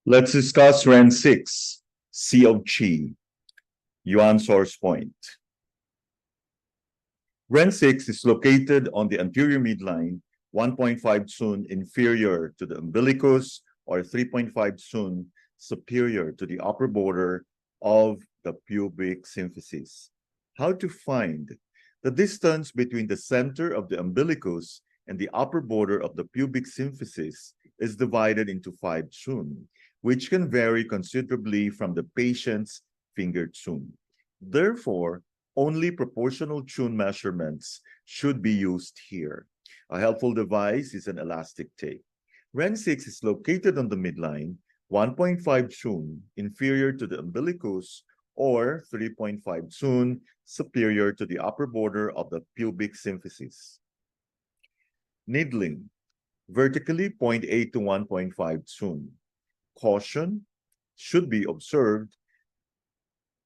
Let's discuss REN 6, Sea of Qi, Yuan source point. REN 6 is located on the anterior midline, 1.5 sun inferior to the umbilicus, or 3.5 sun superior to the upper border of the pubic symphysis. How to find? The distance between the center of the umbilicus and the upper border of the pubic symphysis is divided into 5 sun, which can vary considerably from the patient's fingered sun. Therefore, only proportional tune measurements should be used here. A helpful device is an elastic tape. REN 6 is located on the midline, 1.5 tune inferior to the umbilicus, or 3.5 tune superior to the upper border of the pubic symphysis. Needling, vertically 0.8 to 1.5 tune. Caution should be observed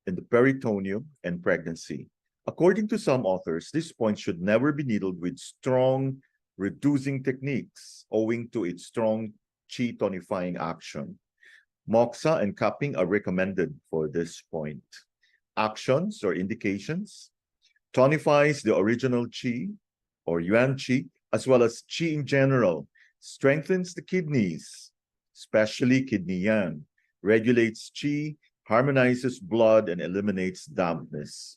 in the peritoneum and pregnancy. According to some authors, this point should never be needled with strong reducing techniques owing to its strong Qi tonifying action. Moxa and cupping are recommended for this point. Actions or indications: tonifies the original Qi or Yuan Qi, as well as Qi in general, strengthens the kidneys, especially kidney yang, regulates Qi, harmonizes blood, and eliminates dampness.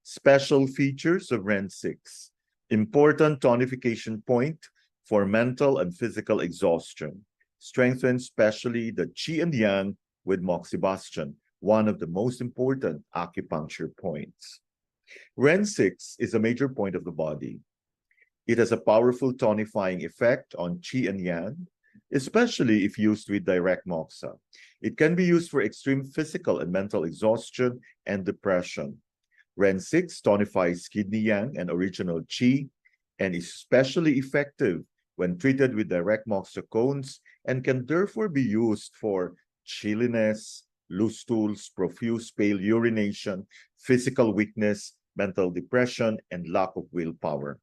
Special features of REN 6. Important tonification point for mental and physical exhaustion. Strengthens especially the Qi and Yang with moxibustion, one of the most important acupuncture points. REN 6 is a major point of the body. It has a powerful tonifying effect on Qi and Yang, especially if used with direct moxa. It can be used for extreme physical and mental exhaustion and depression. REN 6 tonifies kidney yang and original Qi and is especially effective when treated with direct moxa cones and can therefore be used for chilliness, loose stools, profuse pale urination, physical weakness, mental depression, and lack of willpower.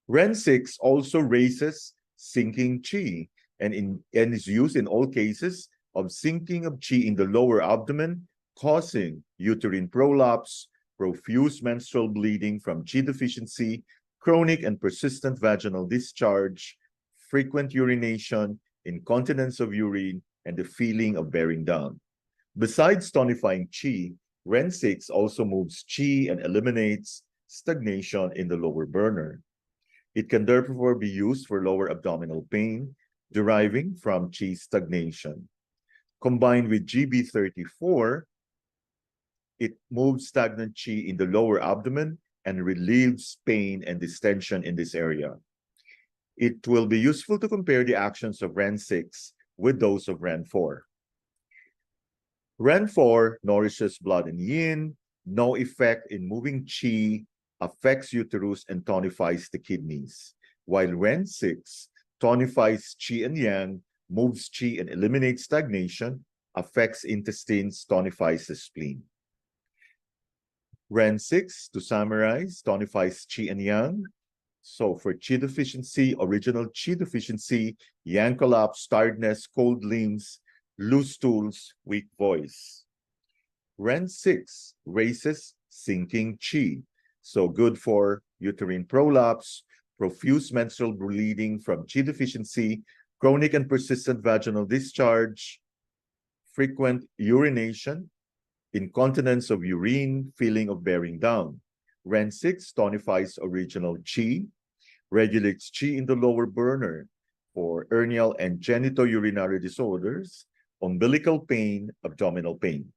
REN 6 also raises sinking Qi and is used in all cases of sinking of Qi in the lower abdomen, causing uterine prolapse, profuse menstrual bleeding from Qi deficiency, chronic and persistent vaginal discharge, frequent urination, incontinence of urine, and the feeling of bearing down. Besides tonifying Qi, REN 6 also moves Qi and eliminates stagnation in the lower burner. It can therefore be used for lower abdominal pain deriving from Qi stagnation. Combined with GB34, it moves stagnant Qi in the lower abdomen and relieves pain and distension in this area. It will be useful to compare the actions of REN 6 with those of REN 4. REN 4 nourishes blood and yin, no effect in moving Qi, affects uterus, and tonifies the kidneys, while REN 6 tonifies Qi and yang, moves Qi and eliminates stagnation, affects intestines, tonifies the spleen. REN 6, to summarize, tonifies Qi and Yang. So for Qi deficiency, original Qi deficiency, Yang collapse, tiredness, cold limbs, loose stools, weak voice. REN 6 raises sinking Qi. So good for uterine prolapse, profuse menstrual bleeding from Qi deficiency, chronic and persistent vaginal discharge, frequent urination, incontinence of urine, feeling of bearing down. REN 6 tonifies original Qi, regulates Qi in the lower burner for hernial and genitourinary disorders, umbilical pain, abdominal pain.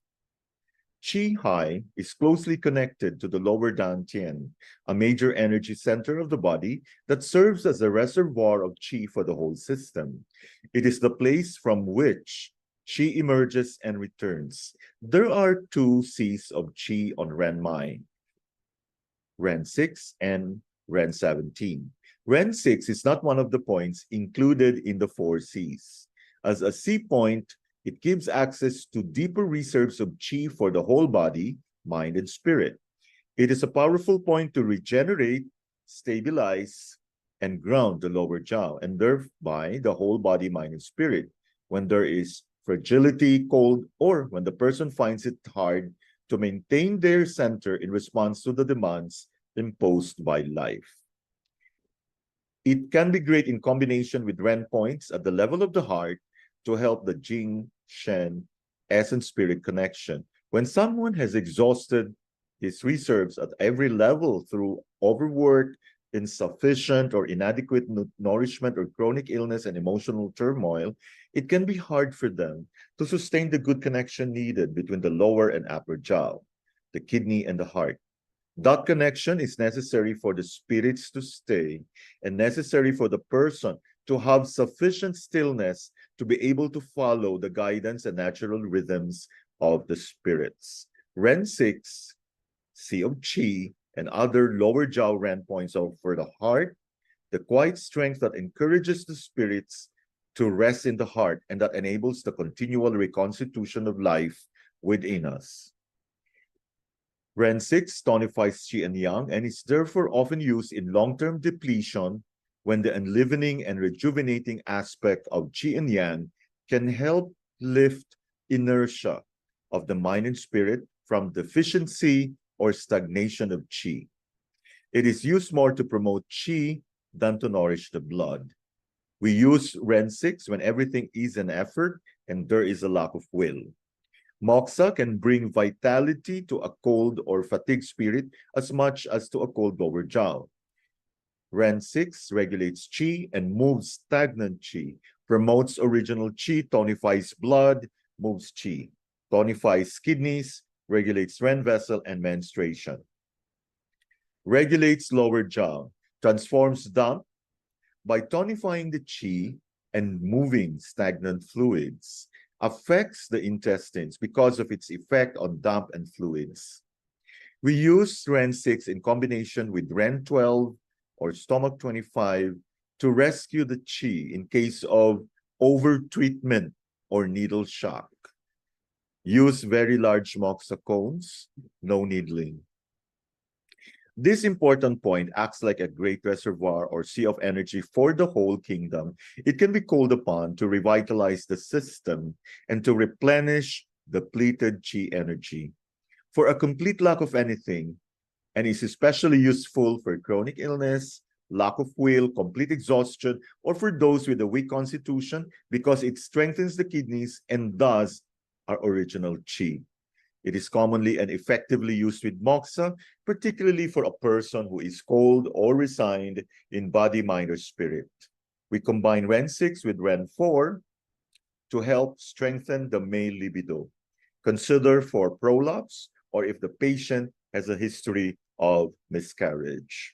Qihai is closely connected to the lower dantian, a major energy center of the body that serves as a reservoir of Qi for the whole system. It is the place from which Qi emerges and returns. There are 2 Cs of Qi on REN-MI, REN 6 and REN 17. REN 6 is not one of the points included in the 4 Cs. As a C point, it gives access to deeper reserves of Qi for the whole body, mind, and spirit. It is a powerful point to regenerate, stabilize, and ground the lower jaw, and thereby the whole body, mind, and spirit when there is fragility, cold, or when the person finds it hard to maintain their center in response to the demands imposed by life. It can be great in combination with Ren points at the level of the heart to help the Jing, Shen, essence spirit connection. When someone has exhausted his reserves at every level through overwork, insufficient or inadequate nourishment, or chronic illness and emotional turmoil, it can be hard for them to sustain the good connection needed between the lower and upper jaw, the kidney, and the heart. That connection is necessary for the spirits to stay and necessary for the person to have sufficient stillness to be able to follow the guidance and natural rhythms of the spirits. Ren 6, Sea of Qi, and other lower jaw Ren points are for the heart, the quiet strength that encourages the spirits to rest in the heart and that enables the continual reconstitution of life within us. Ren 6 tonifies Qi and Yang and is therefore often used in long-term depletion when the enlivening and rejuvenating aspect of Qi and Yang can help lift inertia of the mind and spirit from deficiency or stagnation of Qi. It is used more to promote Qi than to nourish the blood. We use Ren 6 when everything is an effort and there is a lack of will. Moxa can bring vitality to a cold or fatigued spirit as much as to a cold lower jaw. Ren 6 regulates Qi and moves stagnant Qi, promotes original Qi, tonifies blood, moves Qi, tonifies kidneys, regulates Ren vessel and menstruation. Regulates lower jaw, transforms damp by tonifying the Qi and moving stagnant fluids, affects the intestines because of its effect on damp and fluids. We use Ren 6 in combination with Ren 12 or stomach 25 to rescue the Qi in case of over-treatment or needle shock. Use very large moxa cones, no needling. This important point acts like a great reservoir or sea of energy for the whole kingdom. It can be called upon to revitalize the system and to replenish depleted Qi energy. For a complete lack of anything, and is especially useful for chronic illness, lack of will, complete exhaustion, or for those with a weak constitution because it strengthens the kidneys and thus our original Qi. It is commonly and effectively used with moxa, particularly for a person who is cold or resigned in body, mind, or spirit. We combine Ren 6 with Ren 4 to help strengthen the male libido. Consider for prolapse or if the patient has a history of miscarriage.